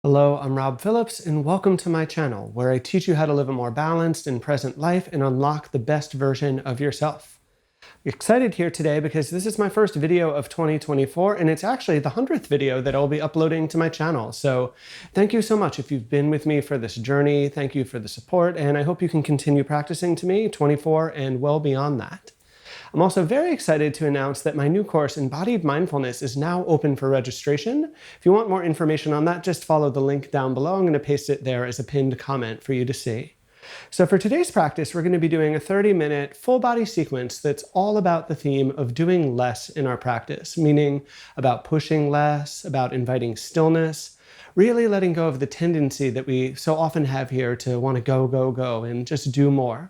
Hello, I'm Rob Phillips, and welcome to my channel, where I teach you how to live a more balanced and present life and unlock the best version of yourself. I'm excited here today because this is my first video of 2024, and it's actually the 100th video that I'll be uploading to my channel. So thank you so much if you've been with me for this journey. Thank you for the support, and I hope you can continue practicing to me 24 and well beyond that. I'm also very excited to announce that my new course, Embodied Mindfulness, is now open for registration. If you want more information on that, just follow the link down below. I'm going to paste it there as a pinned comment for you to see. So for today's practice, we're going to be doing a 30-minute full body sequence that's all about the theme of doing less in our practice, meaning about pushing less, about inviting stillness, really letting go of the tendency that we so often have here to want to go, go, go, and just do more.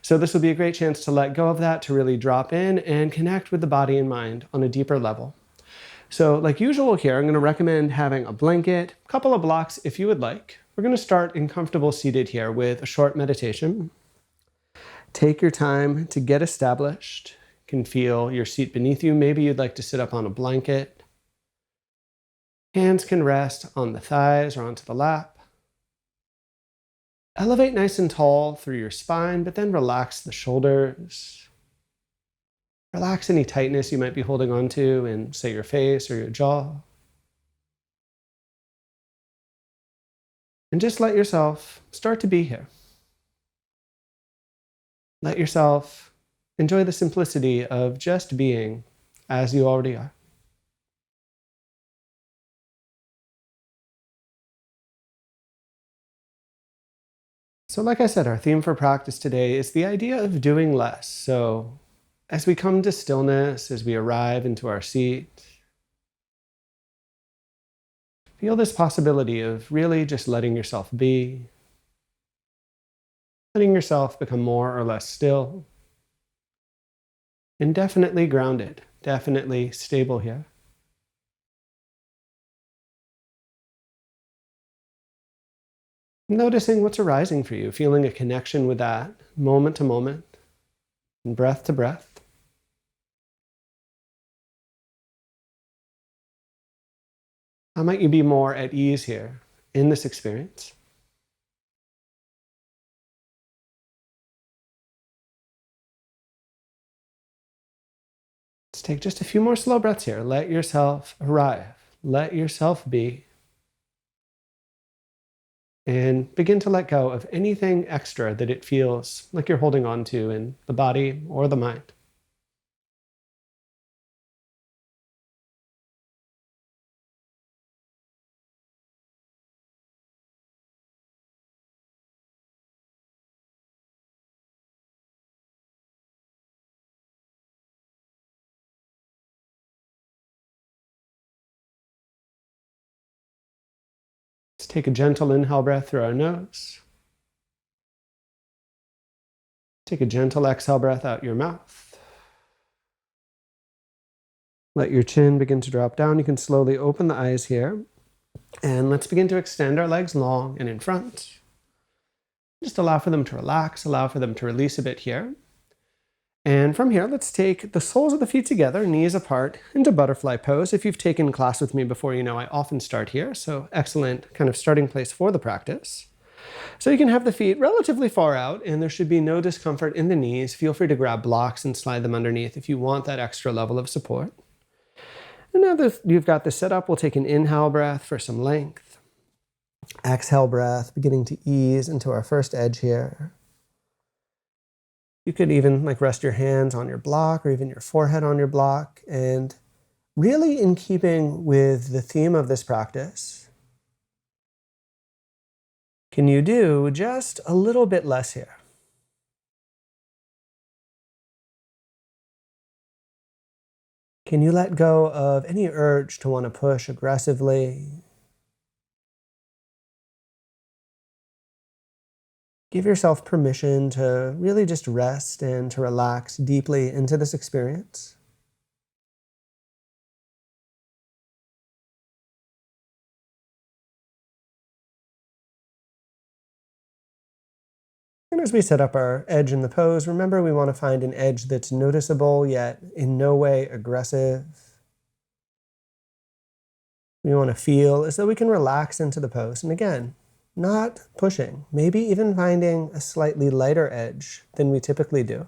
So this will be a great chance to let go of that, to really drop in and connect with the body and mind on a deeper level. So like usual here, I'm going to recommend having a blanket, a couple of blocks if you would like. We're going to start in comfortable seated here with a short meditation. Take your time to get established. You can feel your seat beneath you. Maybe you'd like to sit up on a blanket. Hands can rest on the thighs or onto the lap. Elevate nice and tall through your spine, but then relax the shoulders. Relax any tightness you might be holding on to in, say, your face or your jaw. And just let yourself start to be here. Let yourself enjoy the simplicity of just being as you already are. So like I said, our theme for practice today is the idea of doing less. So as we come to stillness, as we arrive into our seat, feel this possibility of really just letting yourself be, letting yourself become more or less still, and definitely grounded, definitely stable here. Noticing what's arising for you, feeling a connection with that moment to moment, and breath to breath. How might you be more at ease here in this experience? Let's take just a few more slow breaths here. Let yourself arrive. Let yourself be. And begin to let go of anything extra that it feels like you're holding on to in the body or the mind. Let's take a gentle inhale breath through our nose. Take a gentle exhale breath out your mouth. Let your chin begin to drop down. You can slowly open the eyes here. And let's begin to extend our legs long and in front. Just allow for them to relax, allow for them to release a bit here. And from here, let's take the soles of the feet together, knees apart, into butterfly pose. If you've taken class with me before, you know I often start here, so excellent kind of starting place for the practice. So you can have the feet relatively far out, and there should be no discomfort in the knees. Feel free to grab blocks and slide them underneath if you want that extra level of support. And now that you've got this set up, we'll take an inhale breath for some length. Exhale breath, beginning to ease into our first edge here. You could even rest your hands on your block or even your forehead on your block. And really in keeping with the theme of this practice, can you do just a little bit less here? Can you let go of any urge to want to push aggressively? Give yourself permission to really just rest and to relax deeply into this experience. And as we set up our edge in the pose, remember we want to find an edge that's noticeable yet in no way aggressive. We want to feel as though we can relax into the pose. And again, not pushing, maybe even finding a slightly lighter edge than we typically do.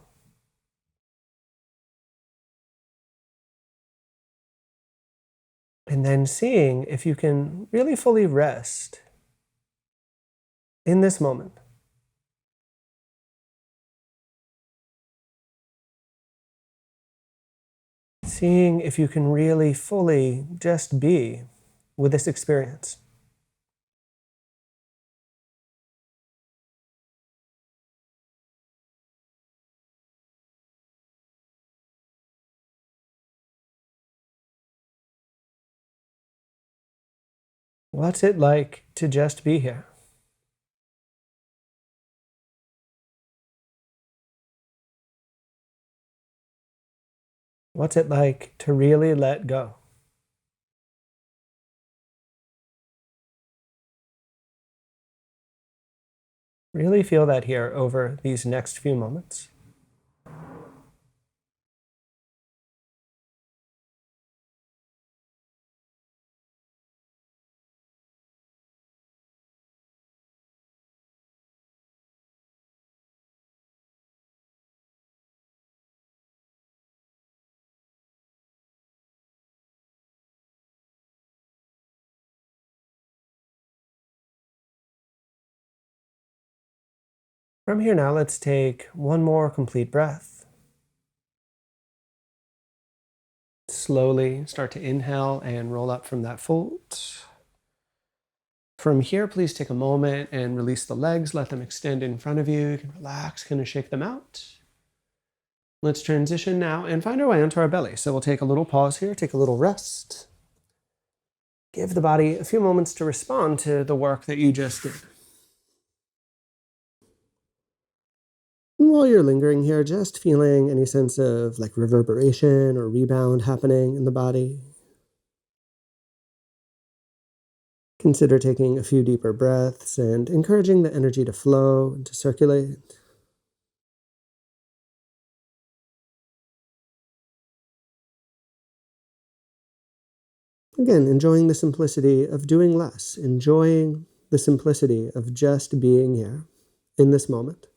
And then seeing if you can really fully rest in this moment. Seeing if you can really fully just be with this experience. What's it like to just be here? What's it like to really let go? Really feel that here over these next few moments. From here now, let's take one more complete breath. Slowly start to inhale and roll up from that fold. From here, please take a moment and release the legs. Let them extend in front of you. You can relax, kind of shake them out. Let's transition now and find our way onto our belly. So we'll take a little pause here, take a little rest. Give the body a few moments to respond to the work that you just did. And while you're lingering here, just feeling any sense of like reverberation or rebound happening in the body. Consider taking a few deeper breaths and encouraging the energy to flow and to circulate. Again, enjoying the simplicity of doing less, enjoying the simplicity of just being here in this moment.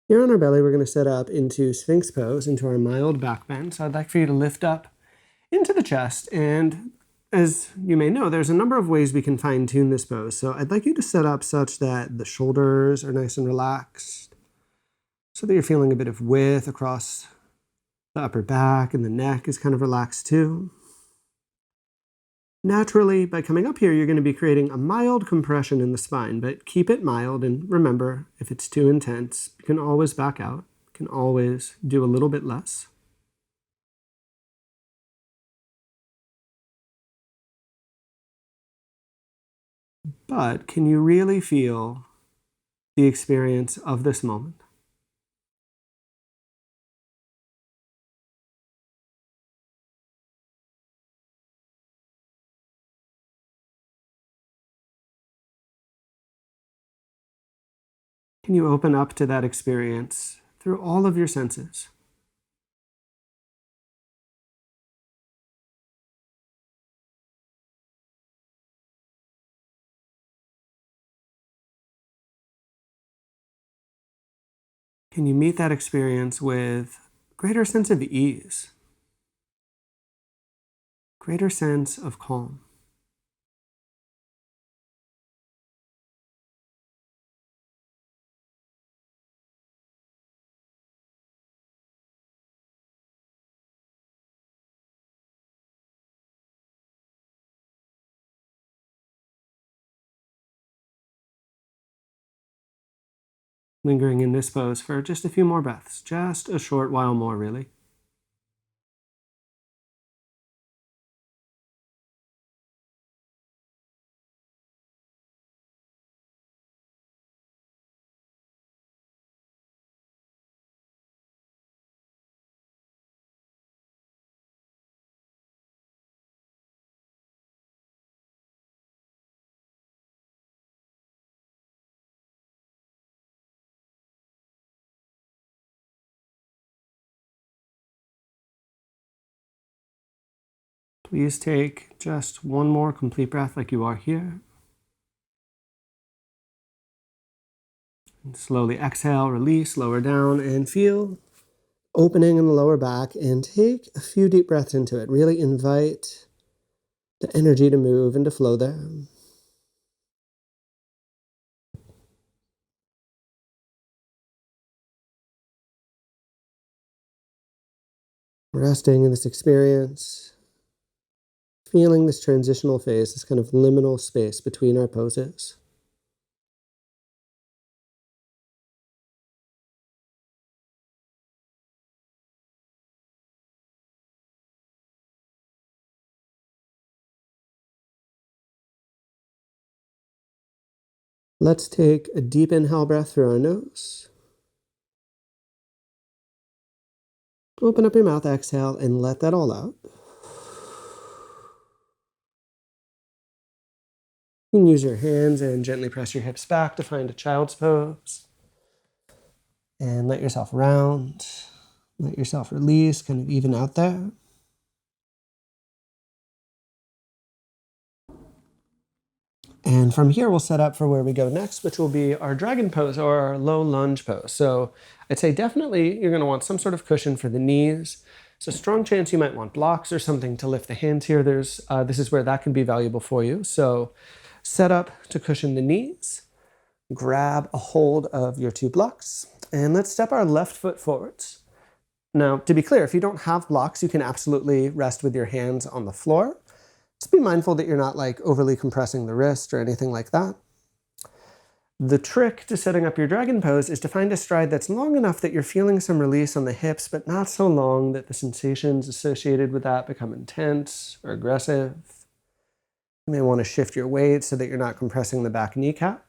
Here on our belly, we're going to set up into Sphinx pose, into our mild back bend. So I'd like for you to lift up into the chest. And as you may know, there's a number of ways we can fine tune this pose. So I'd like you to set up such that the shoulders are nice and relaxed, so that you're feeling a bit of width across the upper back, and the neck is kind of relaxed too. Naturally, by coming up here, you're going to be creating a mild compression in the spine, but keep it mild. And remember, if it's too intense, you can always back out. You can always do a little bit less. But can you really feel the experience of this moment? Can you open up to that experience through all of your senses? Can you meet that experience with greater sense of ease, greater sense of calm? Lingering in this pose for just a few more breaths, just a short while more, really. Please take just one more complete breath like you are here. And slowly exhale, release, lower down, and feel opening in the lower back, and take a few deep breaths into it. Really invite the energy to move and to flow there. Resting in this experience, feeling this transitional phase, this kind of liminal space between our poses. Let's take a deep inhale breath through our nose. Open up your mouth, exhale, and let that all out. You can use your hands and gently press your hips back to find a child's pose. And let yourself round. Let yourself release, kind of even out there. And from here, we'll set up for where we go next, which will be our dragon pose or our low lunge pose. So I'd say definitely you're going to want some sort of cushion for the knees. It's a strong chance you might want blocks or something to lift the hands here. This is where that can be valuable for you. So set up to cushion the knees. Grab a hold of your two blocks. And let's step our left foot forwards. Now, to be clear, if you don't have blocks, you can absolutely rest with your hands on the floor. Just be mindful that you're not like overly compressing the wrist or anything like that. The trick to setting up your dragon pose is to find a stride that's long enough that you're feeling some release on the hips, but not so long that the sensations associated with that become intense or aggressive. You may want to shift your weight so that you're not compressing the back kneecap.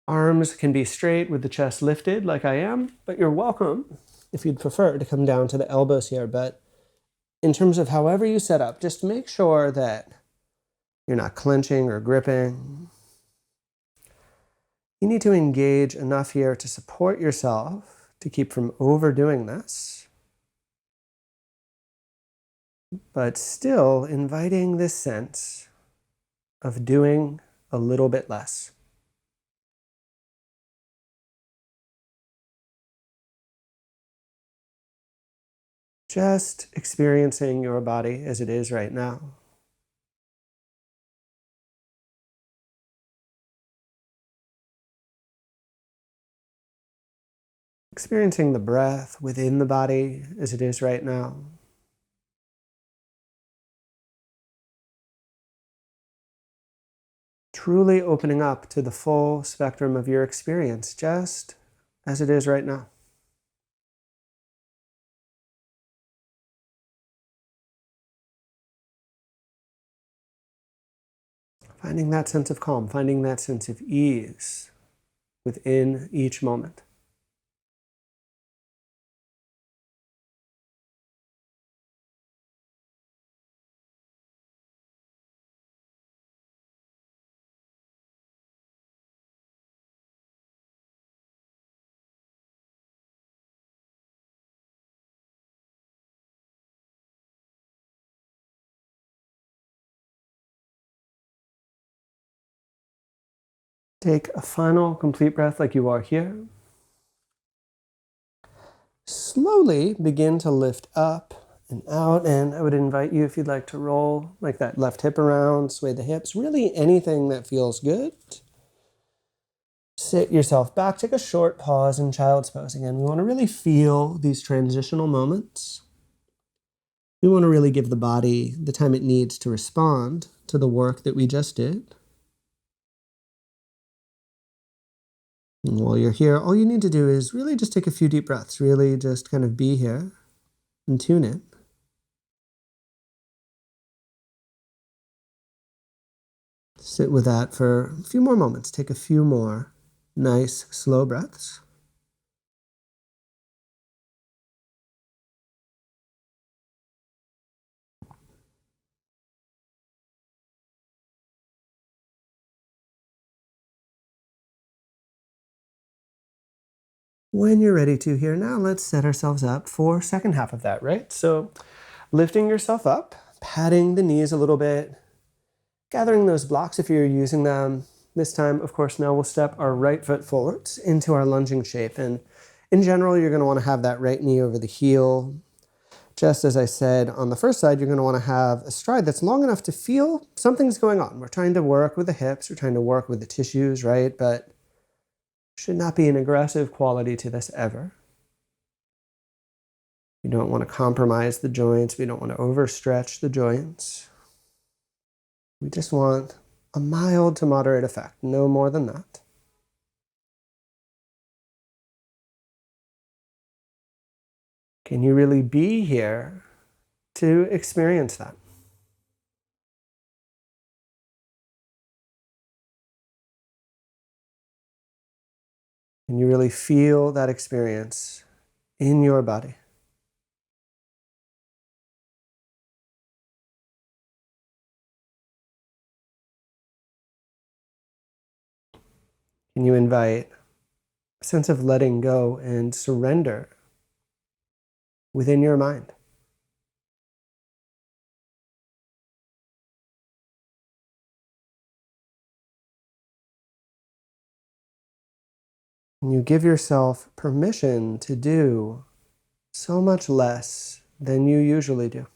Arms can be straight with the chest lifted like I am, but you're welcome, if you'd prefer, to come down to the elbows here. But in terms of however you set up, just make sure that you're not clenching or gripping. You need to engage enough here to support yourself, to keep from overdoing this, but still inviting this sense of doing a little bit less. Just experiencing your body as it is right now. Experiencing the breath within the body as it is right now. Truly opening up to the full spectrum of your experience, just as it is right now. Finding that sense of calm, finding that sense of ease within each moment. Take a final complete breath like you are here. Slowly begin to lift up and out, and I would invite you, if you'd like, to roll like that left hip around, sway the hips, really anything that feels good. Sit yourself back, take a short pause in child's pose. Again, we want to really feel these transitional moments. We want to really give the body the time it needs to respond to the work that we just did. And while you're here, all you need to do is really just take a few deep breaths, really just kind of be here and tune in. Sit with that for a few more moments. Take a few more nice, slow breaths. When you're ready to here now, let's set ourselves up for second half of that, right? So Lifting yourself up, patting the knees a little bit, gathering those blocks if you're using them. This time, of course, now we'll step our right foot forwards into our lunging shape. And in general, you're going to want to have that right knee over the heel. Just as I said on the first side, you're going to want to have a stride that's long enough to feel something's going on. We're trying to work with the hips, we're trying to work with the tissues, right? But should not be an aggressive quality to this ever. We don't want to compromise the joints. We don't want to overstretch the joints. We just want a mild to moderate effect, no more than that. Can you really be here to experience that? Can you really feel that experience in your body? Can you invite a sense of letting go and surrender within your mind? Can you give yourself permission to do so much less than you usually do?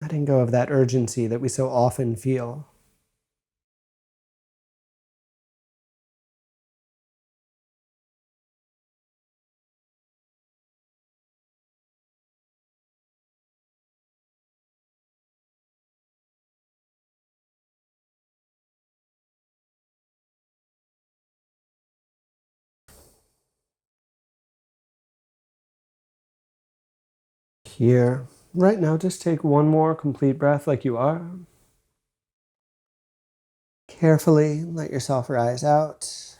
Letting go of that urgency that we so often feel. Here, right now, just take one more complete breath like you are. Carefully let yourself rise out.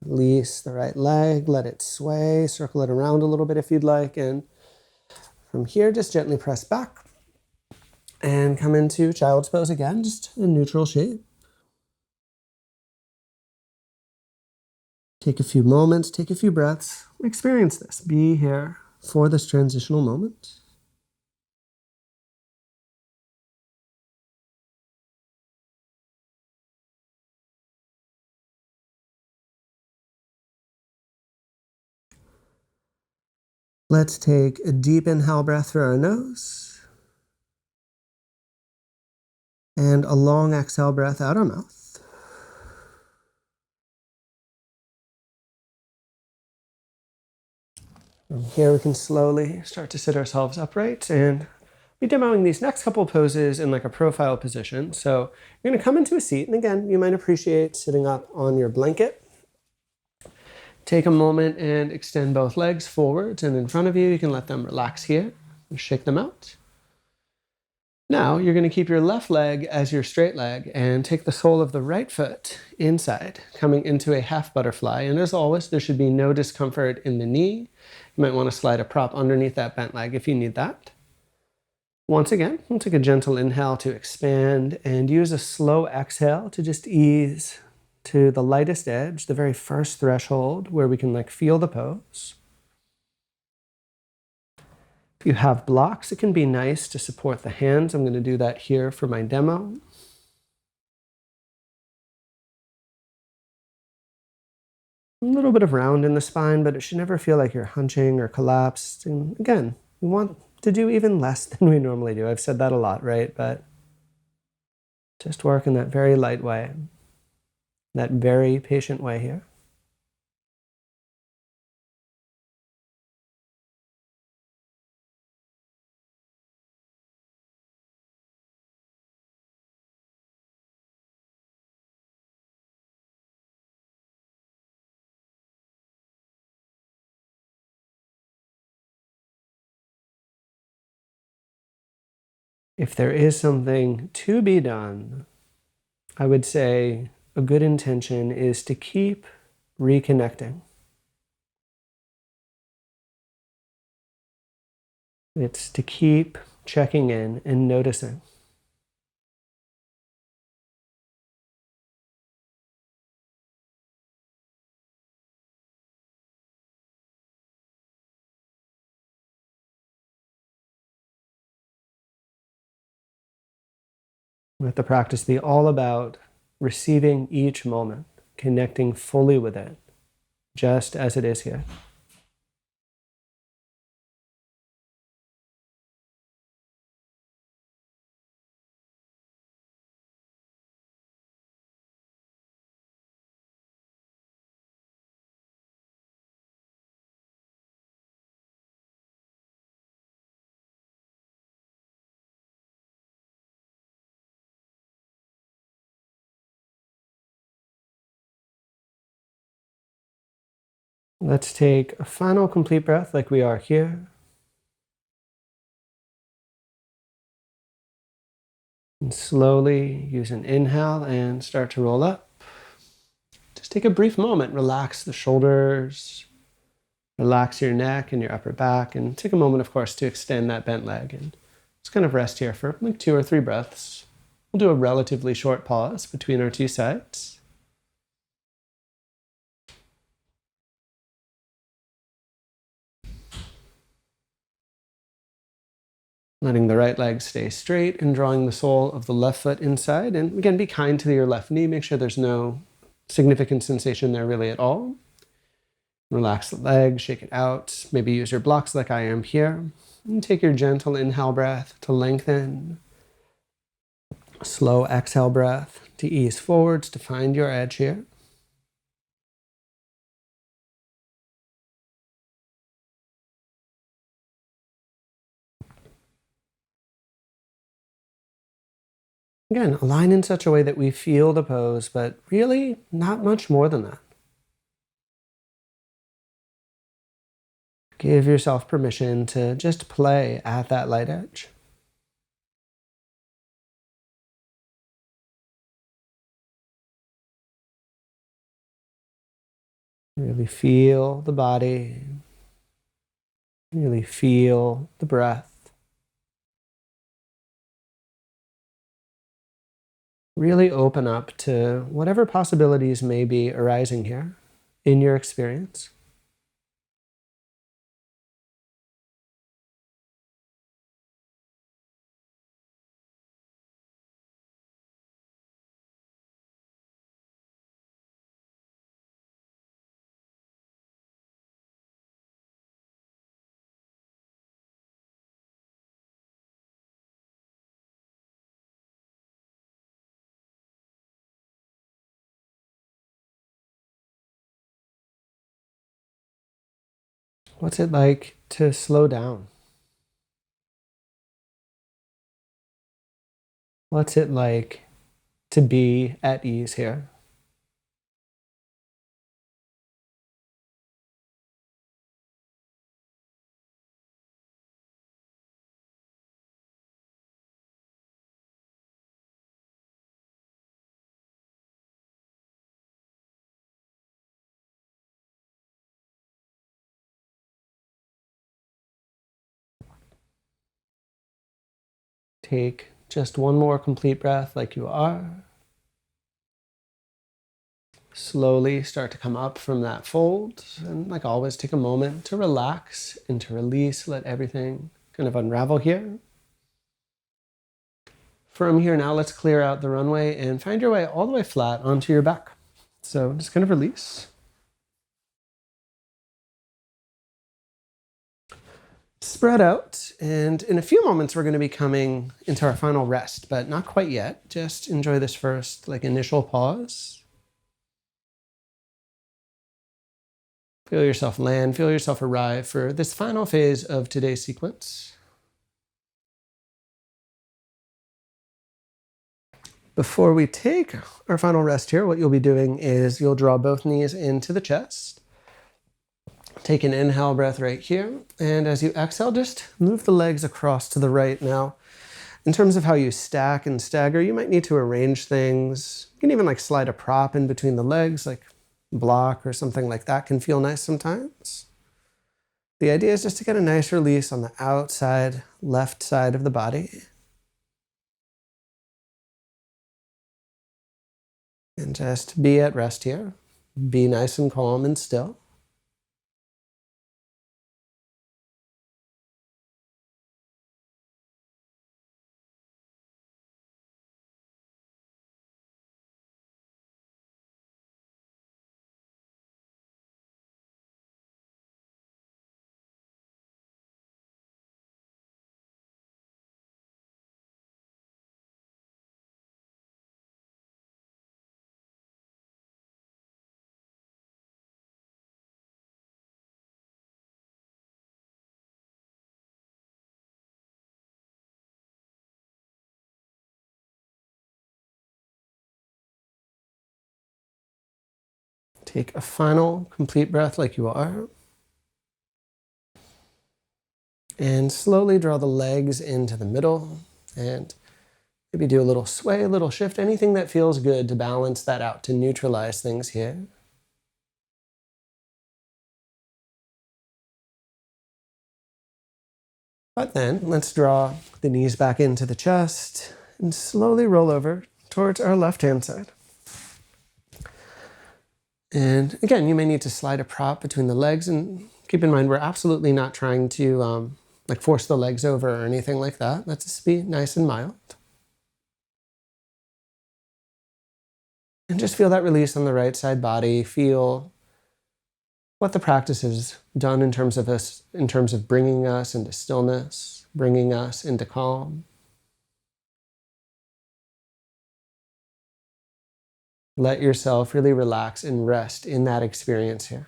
Release the right leg, let it sway, circle it around a little bit if you'd like, and from here, just gently press back and come into child's pose again, just a neutral shape. Take a few moments, take a few breaths, experience this. Be here for this transitional moment. Let's take a deep inhale breath through our nose and a long exhale breath out our mouth. From here, we can slowly start to sit ourselves upright and be demoing these next couple of poses in like a profile position. So you're going to come into a seat, and again, you might appreciate sitting up on your blanket. Take a moment and extend both legs forwards and in front of you. You can let them relax here and shake them out. Now you're going to keep your left leg as your straight leg and take the sole of the right foot inside, coming into a half butterfly. And as always, there should be no discomfort in the knee. You might want to slide a prop underneath that bent leg if you need that. Once again, we'll take a gentle inhale to expand and use a slow exhale to just ease to the lightest edge, the very first threshold where we can like feel the pose. If you have blocks, it can be nice to support the hands. I'm going to do that here for my demo. A little bit of round in the spine, but it should never feel like you're hunching or collapsed. And again, we want to do even less than we normally do. I've said that a lot, right? But just work in that very light way, that very patient way here. If there is something to be done, I would say a good intention is to keep reconnecting. It's to keep checking in and noticing. Let the practice be all about receiving each moment, connecting fully with it, just as it is here. Let's take a final complete breath like we are here. And slowly use an inhale and start to roll up. Just take a brief moment, relax the shoulders, relax your neck and your upper back, and take a moment, of course, to extend that bent leg. And just kind of rest here for like 2 or 3 breaths. We'll do a relatively short pause between our 2 sides. Letting the right leg stay straight and drawing the sole of the left foot inside. And again, be kind to your left knee. Make sure there's no significant sensation there really at all. Relax the leg, shake it out. Maybe use your blocks like I am here. And take your gentle inhale breath to lengthen. Slow exhale breath to ease forwards to find your edge here. Again, align in such a way that we feel the pose, but really not much more than that. Give yourself permission to just play at that light edge. Really feel the body. Really feel the breath. Really open up to whatever possibilities may be arising here in your experience. What's it like to slow down? What's it like to be at ease here? Take just one more complete breath like you are. Slowly start to come up from that fold. And like always, take a moment to relax and to release. Let everything kind of unravel here. From here now, let's clear out the runway and find your way all the way flat onto your back. So just kind of release. Spread out, and in a few moments we're going to be coming into our final rest, but not quite yet. Just enjoy this first like initial pause. Feel yourself land, feel yourself arrive for this final phase of today's sequence. Before we take our final rest here, what you'll be doing is you'll draw both knees into the chest. Take an inhale breath right here. And as you exhale, just move the legs across to the right. Now, in terms of how you stack and stagger, you might need to arrange things. You can even like slide a prop in between the legs, like block or something like that can feel nice sometimes. The idea is just to get a nice release on the outside left side of the body. And just be at rest here. Be nice and calm and still. Take a final complete breath like you are. And slowly draw the legs into the middle and maybe do a little sway, a little shift, anything that feels good to balance that out, to neutralize things here. But then let's draw the knees back into the chest and slowly roll over towards our left-hand side. And again, you may need to slide a prop between the legs, and keep in mind we're absolutely not trying to like force the legs over or anything like that. Let's just be nice and mild. And just feel that release on the right side body. Feel what the practice has done in terms of bringing us into stillness, bringing us into calm. Let yourself really relax and rest in that experience here.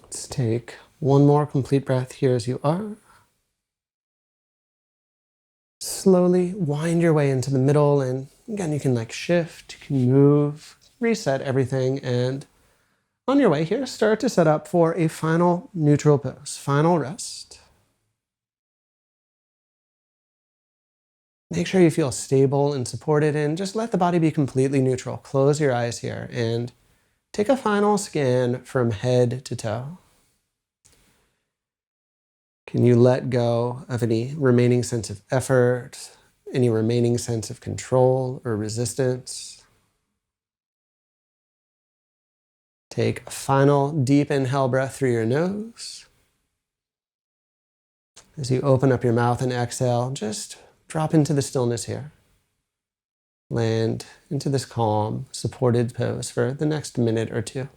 Let's take one more complete breath here as you are. Slowly wind your way into the middle, and again, you can like shift, you can move, reset everything, and on your way here, start to set up for a final neutral pose, final rest. Make sure you feel stable and supported, and just let the body be completely neutral. Close your eyes here and take a final scan from head to toe. Can you let go of any remaining sense of effort, any remaining sense of control or resistance? Take a final deep inhale breath through your nose. As you open up your mouth and exhale, just drop into the stillness here. Land into this calm, supported pose for the next minute or two.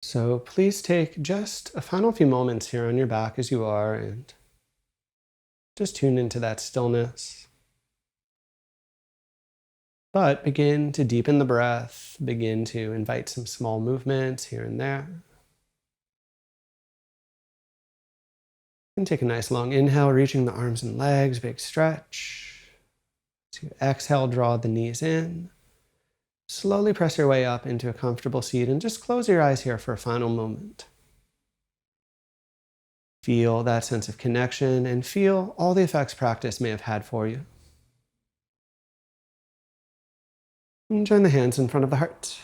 So please take just a final few moments here on your back as you are, and just tune into that stillness. But begin to deepen the breath, begin to invite some small movements here and there. And take a nice long inhale, reaching the arms and legs, big stretch. As you exhale, draw the knees in. Slowly press your way up into a comfortable seat and just close your eyes here for a final moment. Feel that sense of connection and feel all the effects practice may have had for you. And join the hands in front of the heart.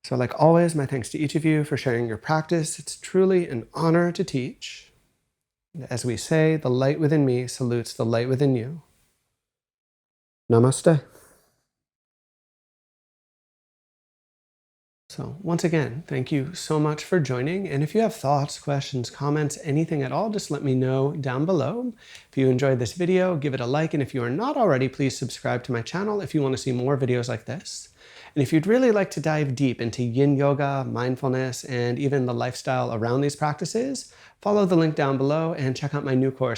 So like always, my thanks to each of you for sharing your practice. It's truly an honor to teach. And as we say, the light within me salutes the light within you. Namaste. So once again, thank you so much for joining. And if you have thoughts, questions, comments, anything at all, just let me know down below. If you enjoyed this video, give it a like. And if you are not already, please subscribe to my channel if you want to see more videos like this. And if you'd really like to dive deep into Yin Yoga, mindfulness, and even the lifestyle around these practices, follow the link down below and check out my new course,